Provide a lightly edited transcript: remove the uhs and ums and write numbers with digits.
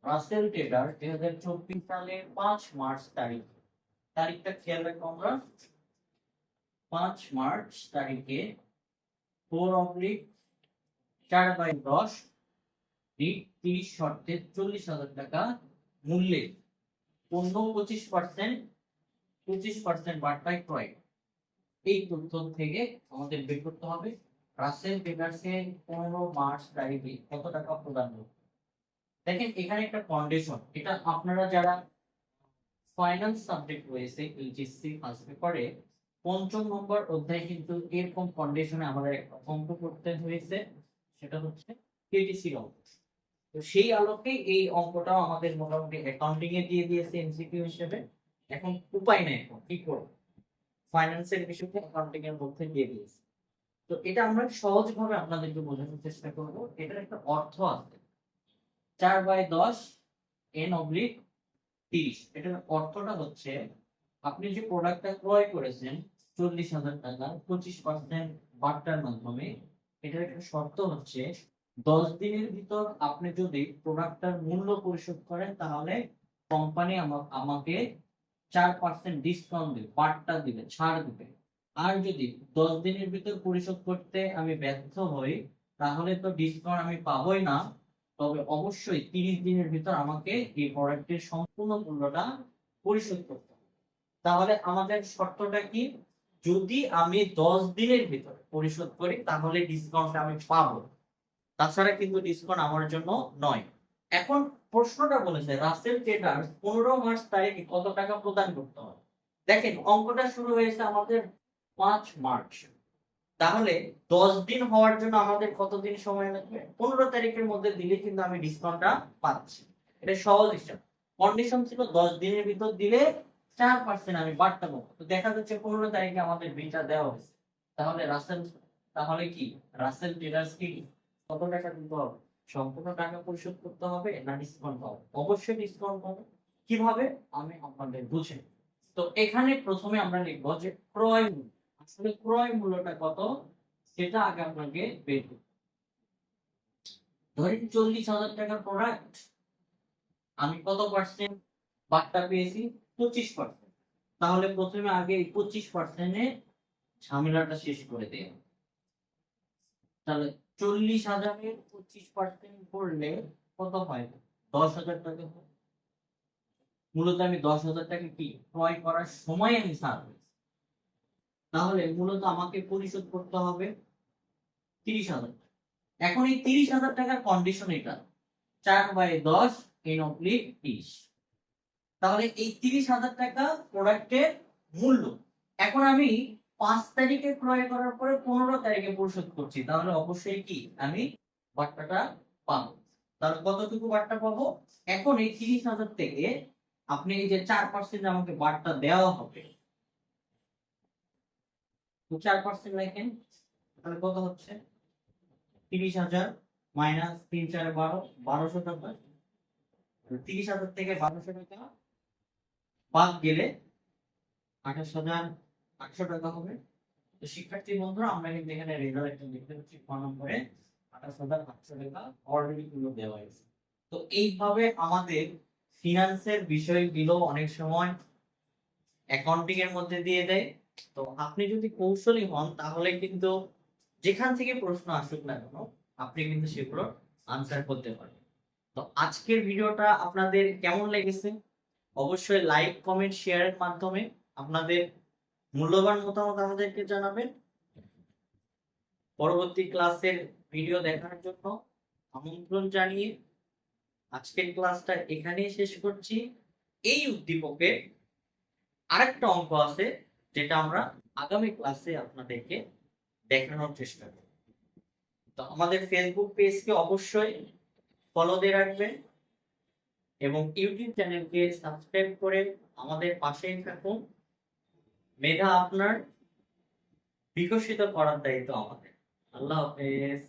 রাসেল টেডার 2024 সালের 5 মার্চ তারিখটা খেয়াল রাখবো আমরা। 5 মার্চ তারিখে 4/4/10 30 শর্তে 40,000 টাকা মূল্যে পণ্য 25% বার্তায় ক্রয়। এই তথ্য থেকে আমাদের বের করতে হবে রাসেল টেডার্সে 15 মার্চ তারিখে কত টাকা প্রদান করবে। দেখেন এখানে একটা কন্ডিশন, এটা আপনারা যারা ফাইনান্স সাবজেক্ট রয়েছে এইচএসসি ফার্স্ট পেপারে 5ম নম্বর অধ্যায় কিন্তু এরকম কন্ডিশনে আমাদের একটা অঙ্ক করতে হয়েছে, সেটা হচ্ছে কেটিসি অঙ্ক। তো সেই আলোকে এই অঙ্কটাও আমাদের মোটামুটি অ্যাকাউন্টিং এ দিয়ে দিয়েছে এমসিকিউ হিসেবে। এখন উপায় নেই, এখন কি করব, ফাইন্যান্সের বিষয়টা অ্যাকাউন্টিং এর মধ্যে দিয়ে দিয়েছে। তো এটা আমরা সহজভাবে আপনাদেরকে বোঝানোর চেষ্টা করব। এটার একটা অর্থ আছে, 4/10 n/30। এটার অর্থটা হচ্ছে আপনি যে প্রোডাক্টটা ক্রয় করেছেন 40,000 টাকা 25% বার্তার মাধ্যমে, এটার একটা শর্ত হচ্ছে 10 দিনের ভিতর আপনি যদি প্রোডাক্টটার মূল্য পরিশোধ করেন তাহলে কোম্পানি আমাকে 4% ডিসকাউন্ট দিবে, বার্তা দিবে, ছাড় দিবে। আর যদি 10 দিনের ভিতর পরিশোধ করতে আমি ব্যর্থ হই তাহলে তো ডিসকাউন্ট আমি পাবোই না, তবে অবশ্যই 30 দিনের ভিতর আমাকে এই প্রোডাক্টের সম্পূর্ণ মূল্যটা পরিশোধ করতে হবে। তাহলে আমাদের শর্তটা কি, যদি আমি 10 দিনের ভিতর পরিশোধ করি তাহলে ডিসকাউন্ট আমি পাবো, তাছাড়া কিন্তু ডিসকাউন্ট আমার জন্য নয়। এখন প্রশ্নটা বলেছে রাসেল টেডার্স 15 মার্চ তারিখে কত টাকা প্রদান করতে হবে। দেখেন অঙ্কটা শুরু হয়েছে আমাদের 5 মার্চ, তাহলে 10 দিন হওয়ার জন্য আমাদের কতদিন সময় লাগবে, 15 তারিখের মধ্যে দিলে কিন্তু আমি ডিসকাউন্টটা পাচ্ছি। এটা সহজ হিসাব। কন্ডিশন ছিল 10 দিনের ভিতর দিলে 4% আমি বাড়তে পাবো। তো দেখা যাচ্ছে 15 তারিখে আমাদের বিলটা দেওয়া হয়েছে। তাহলে কি রাসেল টেডার্স কি কত টাকা দিতে হবে, সম্পূর্ণ টাকা পরিশোধ করতে হবে না ডিসকাউন্ট পাবো? অবশ্যই ডিসকাউন্ট পাবো। কিভাবে আমি আপনাদের বুঝে। তো এখানে প্রথমে আমরা লিখব যে ক্রয় মূল্য, আসলে ক্রয় মূল্যটা কত সেটা আগে আপনাকে বের করতে হবে। ধরেন 40,000 টাকার প্রোডাক্ট, আমি কত পার্সেন্ট বার্তা পেয়েছি, 25%। তাহলে প্রথমে আগে এই 25% ঝামেলাটা শেষ করে দেয়। তাহলে 40,000-এর 25% করলে কত হয়, 10,000 টাকা হয়। মূলত আমি 10,000 টাকা কি ক্রয় করার সময় আমি ছাড় পেয়েছি। তাহলে মূলত আমাকে পরিশোধ করতে হবে 30,000 টাকা। এখন এই 30,000 টাকার কন্ডিশন এটা 4/10 n/30। তাহলে এই 30,000 টাকা প্রোডাক্টের মূল্য। এখন আমি 5 তারিখে ক্রয় করার পরে 15 তারিখে পরিশোধ করছি, তাহলে অবশ্যই কি আমি বার্তাটা পাবো। তাহলে কতটুকু বার্তা পাবো, এখন এই 30,000 থেকে আপনি এই যে 4% আমাকে বার্তা দেওয়া হবে, তো 4% লেখেন, তাহলে কত হচ্ছে 30,000 মাইনাস 3 4 12, 1200 টাকা। 30,000 থেকে 1200 টাকা বাদ গেলে 28,800 টাকা হবে। তো শিক্ষার্থী বন্ধুরা আমরা কিন্তু এখানে রেজাল্ট একটা দেখতে পাচ্ছি 1 নম্বরে 28,800 টাকা অলরেডি কিন্তু দেওয়া হয়েছে। তো এইভাবে আমাদের ফিনান্সের বিষয়গুলো অনেক সময় অ্যাকাউন্টিং এর মধ্যে দিয়ে দেয়। তো আপনি যদি কৌশলী হন তাহলে কিন্তু যেখান থেকে প্রশ্ন আসুক না কেন আপনি কিন্তু সেগুলো আনসার করতে পারবেন। তো আজকের ভিডিওটা আপনাদের কেমন লেগেছে অবশ্যই লাইক কমেন্ট শেয়ারের মাধ্যমে আপনাদের মূল্যবান মতামত আমাদেরকে জানাবেন। পরবর্তী ক্লাসের ভিডিও দেখার জন্য আমন্ত্রণ জানিয়ে আজকের ক্লাসটা এখানেই শেষ করছি। এই উদ্দীপকে আরেকটা অঙ্ক আছে যেটা আমরা আগামী ক্লাসে আপনাদেরকে দেখানোর চেষ্টা করব। তো আমাদের ফেসবুক পেজকে অবশ্যই ফলো দিয়ে রাখবেন এবং ইউটিউব চ্যানেলকে সাবস্ক্রাইব করে আমাদের পাশেই থাকুন। মেধা আপনার বিকশিত করার দায়িত্ব আমাদের। আল্লাহ হাফেজ।